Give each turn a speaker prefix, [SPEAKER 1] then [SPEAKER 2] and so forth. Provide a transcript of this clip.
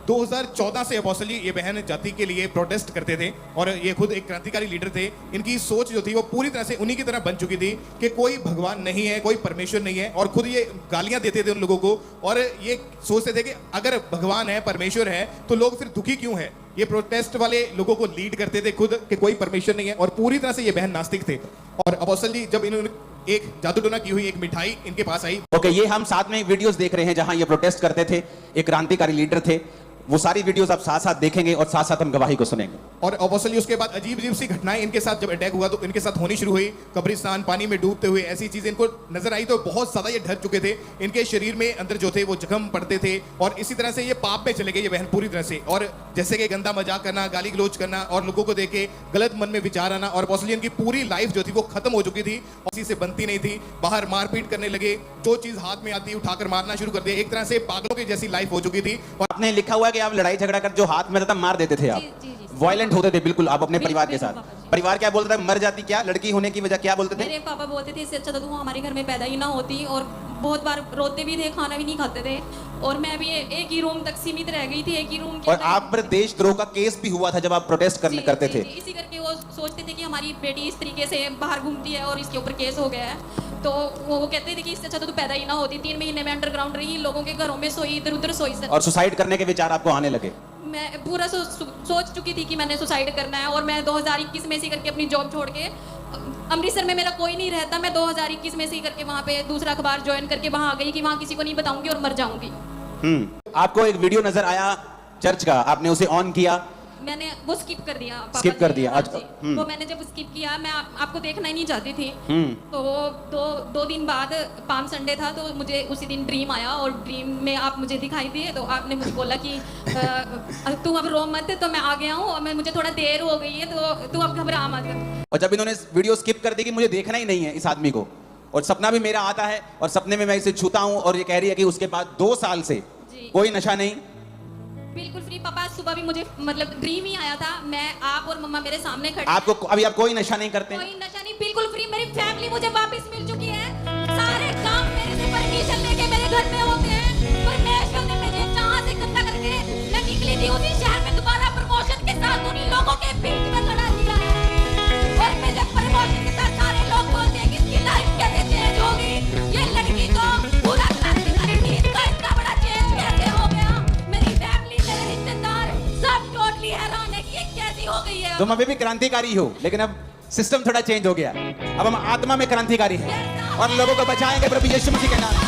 [SPEAKER 1] 2014 से अपोस्टल जी ये बहन जाति के लिए प्रोटेस्ट करते थे और ये खुद एक क्रांतिकारी लीडर थे। इनकी सोच जो थी वो पूरी तरह से उन्हीं की तरह बन चुकी थी कि कोई भगवान नहीं है, कोई परमेश्वर नहीं है, और खुद ये गालियां देते थे उन लोगों को और ये सोचते थे कि अगर भगवान है, परमेश्वर है, तो लोग फिर दुखी क्यों है। ये प्रोटेस्ट वाले लोगों को लीड करते थे खुद कि कोई परमेश्वर नहीं है, और पूरी तरह से ये बहन नास्तिक थे। और अपोस्टल जी जब इन्होंने एक जादू टोना की हुई एक मिठाई इनके पास आई।
[SPEAKER 2] ओके, ये हम साथ में वीडियोस देख रहे हैं जहां ये प्रोटेस्ट करते थे, एक क्रांतिकारी लीडर थे। वो सारी वीडियोस आप साथ साथ देखेंगे और साथ साथ हम गवाही को सुनेंगे।
[SPEAKER 1] और अपोस्टल जी उसके बाद अजीब अजीब सी घटनाएं इनके साथ जब अटैक हुआ तो इनके साथ होनी शुरू हुई। कब्रिस्तान, पानी में डूबते हुए, ऐसी चीजें इनको नजर आई तो बहुत ज्यादा ये डर चुके थे। इनके शरीर में अंदर जो थे वो जख्म पड़ते थे और इसी तरह से ये पाप में चले गए ये बहन पूरी तरह से। और जैसे कि गंदा मजाक करना, गाली गलोच करना और लोगों को देख के गलत मन में विचार आना। और अपोस्टल जी इनकी पूरी लाइफ जो थी वो खत्म हो चुकी थी, किसी से बनती नहीं थी। बाहर मारपीट करने लगे, जो चीज हाथ में आती उठाकर मारना शुरू कर दिया। एक तरह से पागलों की जैसी लाइफ हो चुकी थी।
[SPEAKER 2] और आपने लिखा हुआ है कि आप लड़ाई झगड़ा कर जो हाथ में रहता मार देते थे, आप वायलेंट होते थे बिल्कुल आप अपने परिवार के साथ। परिवार क्या बोलता था, मर जाती क्या लड़की होने की वजह, क्या बोलते थे?
[SPEAKER 3] मेरे पापा बोलते थे इससे अच्छा तो तू हमारे घर में पैदा ही ना होती, और बहुत बार रोते भी थे, खाना भी नहीं खाते थे। और मैं भी एक ही रूम तक सीमित रह गई थी, एक ही रूम के
[SPEAKER 2] और आप पर देशद्रोह का केस भी हुआ था जब आप प्रोटेस्ट करते थे।
[SPEAKER 3] इसी करके वो सोचते थे कि हमारी बेटी इस तरीके से बाहर घूमती है और इसके ऊपर केस हो गया है। तो वो कहते थे कि इससे अच्छा तो तू पैदा ही ना होती। 3 महीने में अंडरग्राउंड रही, लोगों के घरों में सोई, इधर उधर सोई।
[SPEAKER 2] और सुसाइड करने के विचार आपको आने लगे?
[SPEAKER 3] मैं पूरा सोच चुकी थी कि मैंने सुसाइड करना है। और मैं 2021 में से करके अपनी जॉब छोड़ के, अमृतसर में मेरा कोई नहीं रहता, मैं 2021 में से करके वहाँ पे दूसरा अखबार ज्वाइन करके वहाँ आ गई कि वहाँ किसी को नहीं बताऊंगी और मर जाऊंगी।
[SPEAKER 2] आपको एक वीडियो नजर आया चर्च का, आपने उसे ऑन किया?
[SPEAKER 3] मैंने वो स्किप कर दिया।
[SPEAKER 2] स्किप कर दिया?
[SPEAKER 3] आज वो मैंने जब स्किप किया, मैं आपको देखना ही नहीं चाहती थी। तो दो दिन बाद पाम संडे था, तो मुझे उसी दिन ड्रीम आया और ड्रीम में आप मुझे दिखाई दिए। तो आपने मुझे बोला कि तू अब रो मत। तो मैं आ गया हूँ और मुझे थोड़ा देर हो गई है, तो तू अब घबरा मत।
[SPEAKER 2] और जब इन्होंने वीडियो स्किप कर दी कि मुझे देखना ही नहीं है इस आदमी को, और सपना भी मेरा आता है और सपने में मैं इसे छूता हूँ, और ये कह रही है कि उसके बाद 2 साल से कोई नशा नहीं,
[SPEAKER 3] बिल्कुल फ्री। पापा सुबह भी मुझे मतलब ड्रीम ही आया था, मैं आप और मम्मा मेरे सामने खड़े।
[SPEAKER 2] आपको अभी आप कोई नशा नहीं करते?
[SPEAKER 3] कोई नशा नहीं, बिल्कुल फ्री। मेरी फैमिली मुझे वापस मिल चुकी है। सारे काम मेरे से परमिशन लेके मेरे घर में होते हैं। परमेश्वर ने मुझे जहाँ से गंदा करके मैं निकली थी उसी शहर में दोबारा प्रमोशन के साथ उन्हीं लोगों के बीच में लड़ा दिया है। और मेरे प्रमोशन के साथ सारे लोग बोलते हैं कि इसकी लाइफ कैसे चेंज होगी। ये लड़की तो पूरा क्रांतिकारी थी, इसका इतना बड़ा चेंज कैसे हो गया। मेरी फैमिली, मेरे रिश्तेदार सब टोटली हैरान है कि ये कैसी हो गई है।
[SPEAKER 2] तुम अभी भी क्रांतिकारी हो, लेकिन अब सिस्टम थोड़ा चेंज हो गया। अब हम आत्मा में क्रांतिकारी हैं और लोगों को बचाएंगे प्रभु यीशु मसीह के नाम।